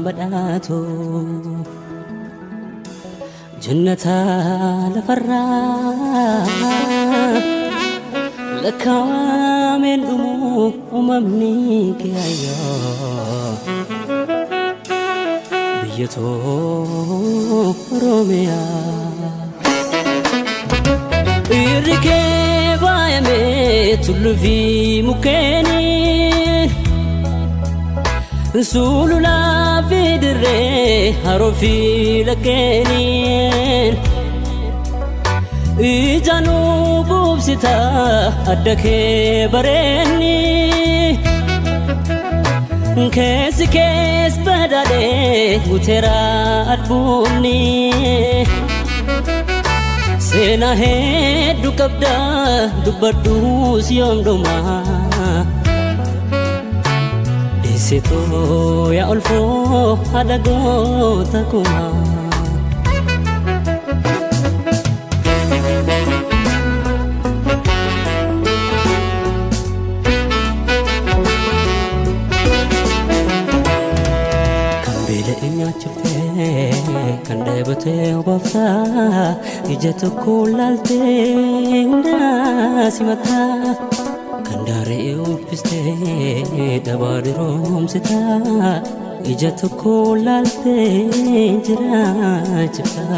بدأتو جنة لفرا لك من أممني كيايا بيتو oromiyaa irrikee يمي تلفي مكاني سولو لا في دري هروفي لكنين إجانو بوبستا أدكي بريني كيس بدالي وترا أدبوني سينا هيدو كبدا دبردوس يوم دوما ديسيتو يا ألفو هدقو تكوما kan debate wafta ijatu kullalte simata kan dare ufiste dabadirom sita ijatu kullalte jira chifta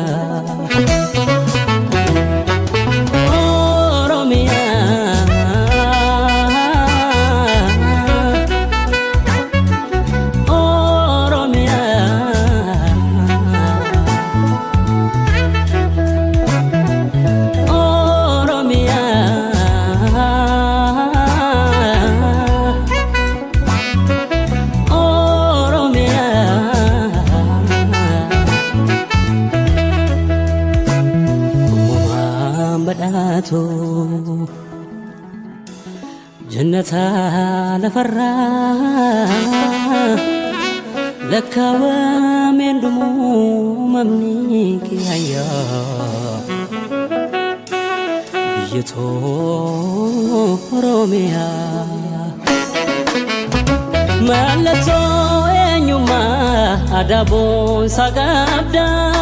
جنة لفرا لك ومن دمو ممنيك هيا بيتو oromiyaa مالتو إنيوما أدابون ساقابدا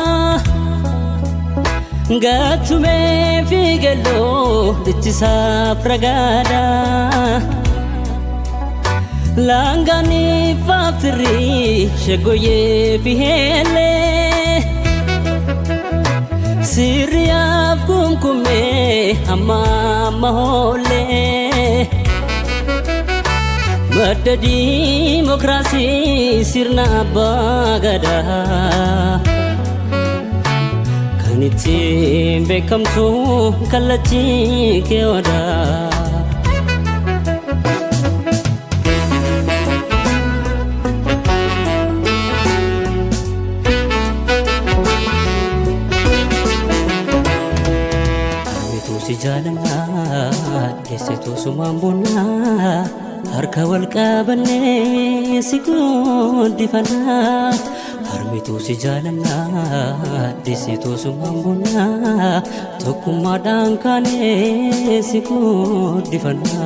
Gattume figello dichisa fragada Langani faftri shegoye fihele Siriyaf kumkume amma mahole Madda demokrasi sirna bagada Nitim bekam tu kalachi kewada Itu si jalana kese tu sumambuna harka walka bane sikudifana Harmitu si jalana disitu sumambuna tokuma dangkane sikudifana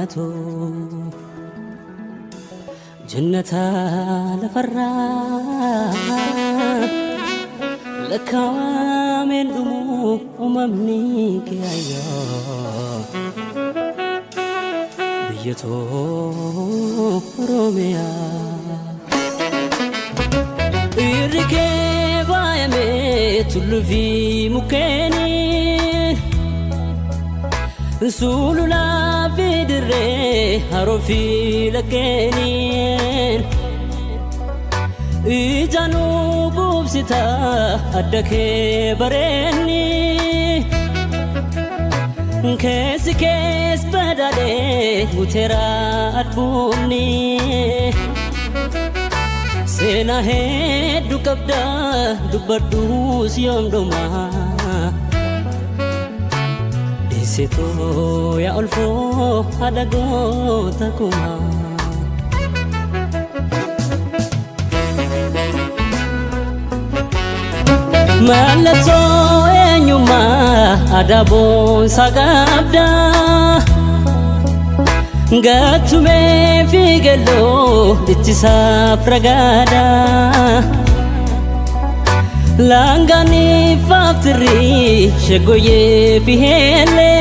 jannatu jannata lafarra lakamen umamni kiyaya biyato oromiyaa irke bayame tulvi mukeni sulula vidre harofi lakeni ijanu gubsita adake bareni kes badale mutera adbuni sena heddu qabda dubbaddu siyom doma deseto ya ulfo adago takuma malato enyuma adabo sagabda gatume figelo dichisa fragada langani faftri shegoye fihele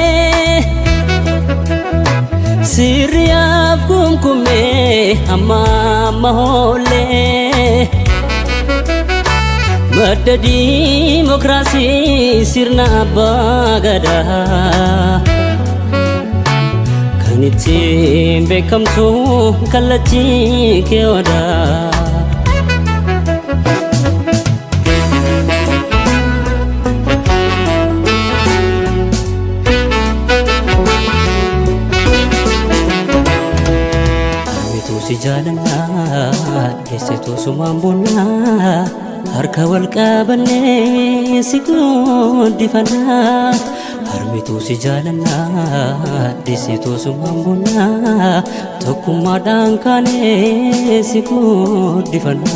siria kumkume amma mahole madda demokrasi sirna bagada kaniti bekamtu kalachi keoda armitu si jalana desetu sumambuna harka walqabanne sikudifana armitu si jalana disitu sumambuna tokkummaadhaan kaane sikudifana